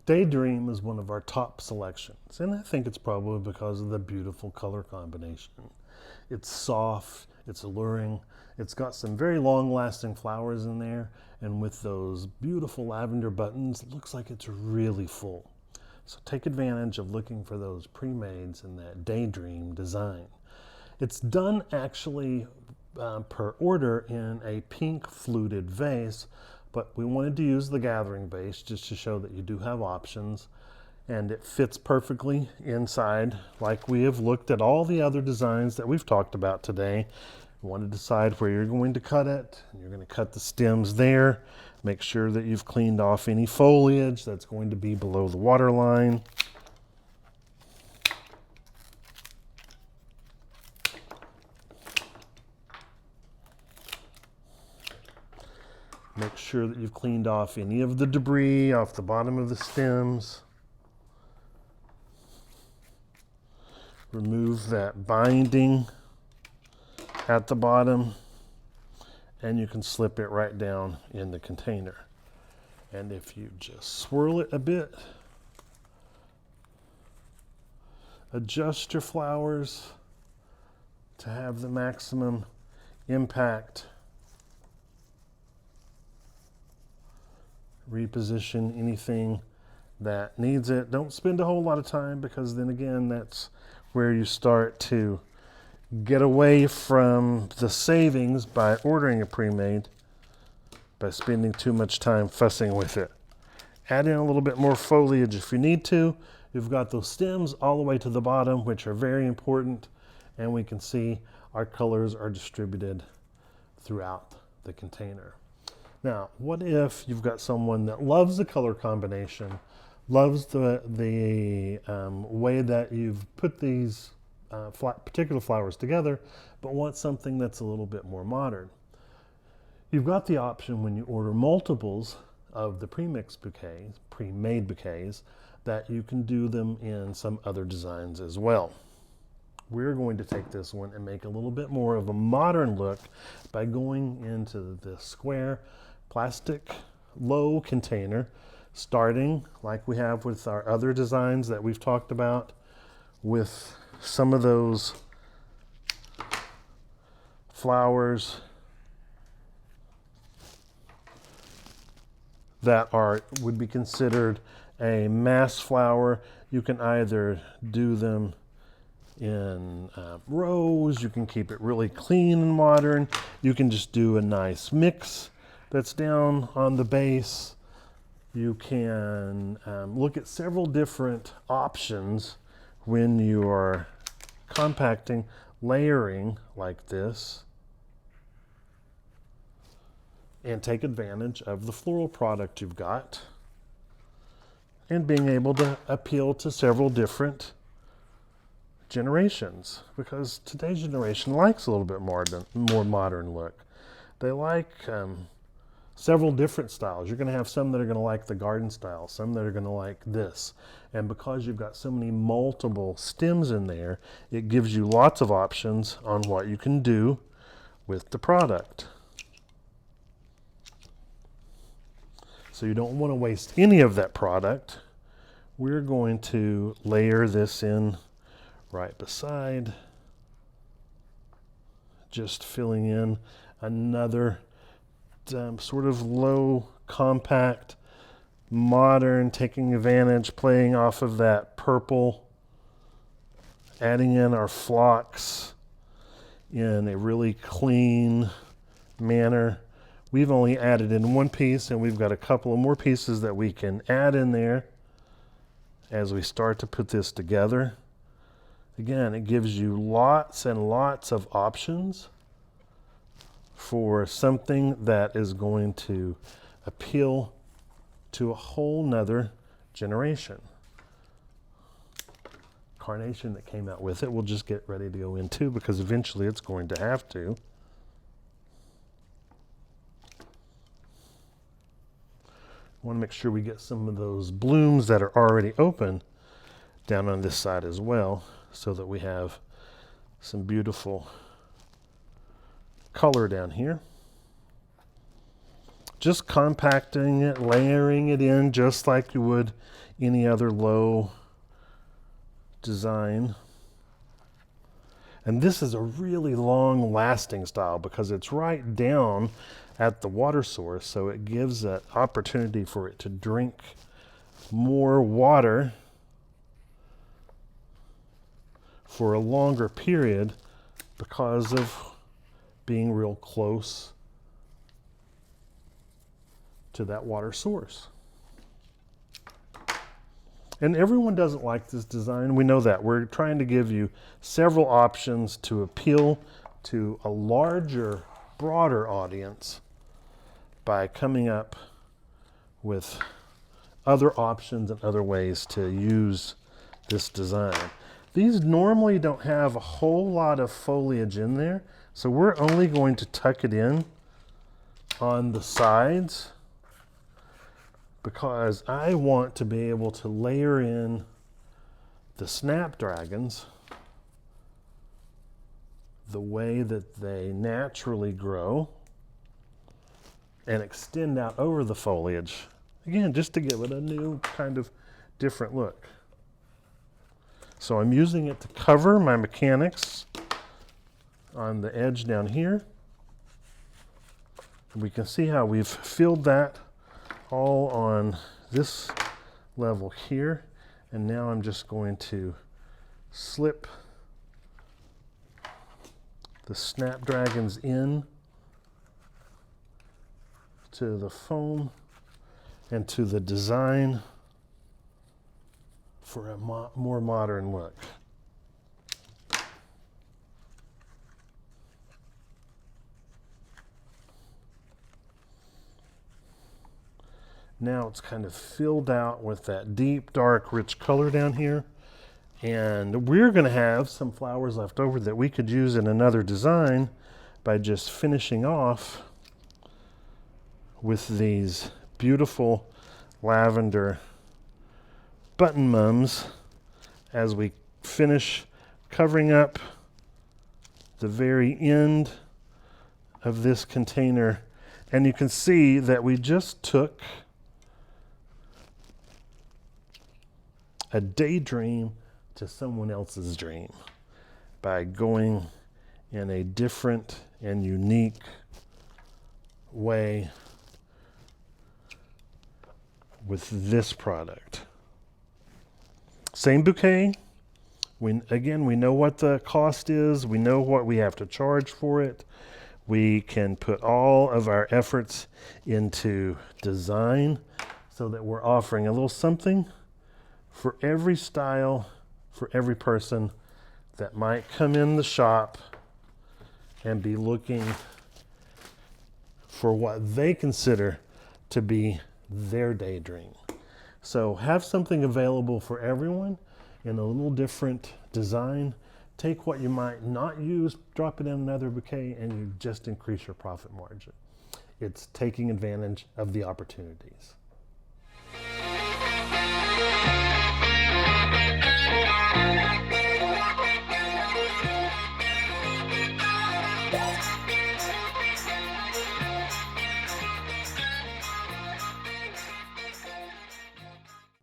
Daydream is one of our top selections, and I think it's probably because of the beautiful color combination. It's soft, it's alluring, it's got some very long-lasting flowers in there, and with those beautiful lavender buttons, it looks like it's really full. So take advantage of looking for those pre-mades in that Daydream design. It's done actually per order in a pink fluted vase, but we wanted to use the gathering vase just to show that you do have options, and it fits perfectly inside. Like we have looked at all the other designs that we've talked about today. You want to decide where you're going to cut it. You're going to cut the stems there. Make sure that you've cleaned off any foliage that's going to be below the water line. Make sure that you've cleaned off any of the debris off the bottom of the stems. Remove that binding at the bottom, and you can slip it right down in the container. And if you just swirl it a bit, adjust your flowers to have the maximum impact. Reposition anything that needs it. Don't spend a whole lot of time, because then again, that's where you start to get away from the savings by ordering a pre-made, by spending too much time fussing with it. Add in a little bit more foliage if you need to. You've got those stems all the way to the bottom, which are very important, and we can see our colors are distributed throughout the container. Now, what if you've got someone that loves the color combination, loves the way that you've put these particular flowers together, but wants something that's a little bit more modern? You've got the option, when you order multiples of the pre-mixed bouquets, pre-made bouquets, that you can do them in some other designs as well. We're going to take this one and make a little bit more of a modern look by going into the square plastic low container, starting like we have with our other designs that we've talked about, with some of those flowers that would be considered a mass flower. You can either do them in rows, you can keep it really clean and modern, you can just do a nice mix that's down on the base. You can look at several different options when you are compacting, layering like this, and take advantage of the floral product you've got, and being able to appeal to several different generations, because today's generation likes a little bit more modern look. They like several different styles. You're going to have some that are going to like the garden style, some that are going to like this. And because you've got so many multiple stems in there, it gives you lots of options on what you can do with the product. So you don't want to waste any of that product. We're going to layer this in right beside, just filling in another sort of low, compact, modern, taking advantage, playing off of that purple, adding in our phlox in a really clean manner. We've only added in one piece, and we've got a couple of more pieces that we can add in there as we start to put this together. Again, it gives you lots and lots of options for something that is going to appeal to a whole nother generation. Carnation that came out with it, we'll just get ready to go into, because eventually it's going to have to. Want to make sure we get some of those blooms that are already open down on this side as well, so that we have some beautiful color down here. Just compacting it, layering it in just like you would any other low design. And this is a really long lasting style because it's right down at the water source, so it gives an opportunity for it to drink more water for a longer period because of being real close to that water source. And everyone doesn't like this design. We know that. We're trying to give you several options to appeal to a larger, broader audience by coming up with other options and other ways to use this design. These normally don't have a whole lot of foliage in there, so we're only going to tuck it in on the sides because I want to be able to layer in the snapdragons the way that they naturally grow and extend out over the foliage. Again, just to give it a new kind of different look. So I'm using it to cover my mechanics on the edge down here. We can see how we've filled that all on this level here. And now I'm just going to slip the snapdragons in to the foam and to the design for a more modern look. Now it's kind of filled out with that deep, dark, rich color down here. And we're going to have some flowers left over that we could use in another design by just finishing off with these beautiful lavender button mums as we finish covering up the very end of this container. And you can see that we just took a daydream to someone else's dream by going in a different and unique way with this product. Same bouquet. We know what the cost is. We know what we have to charge for it. We can put all of our efforts into design so that we're offering a little something for every style, for every person that might come in the shop and be looking for what they consider to be their daydream. So have something available for everyone in a little different design. Take what you might not use, drop it in another bouquet, and you just increase your profit margin. It's taking advantage of the opportunities.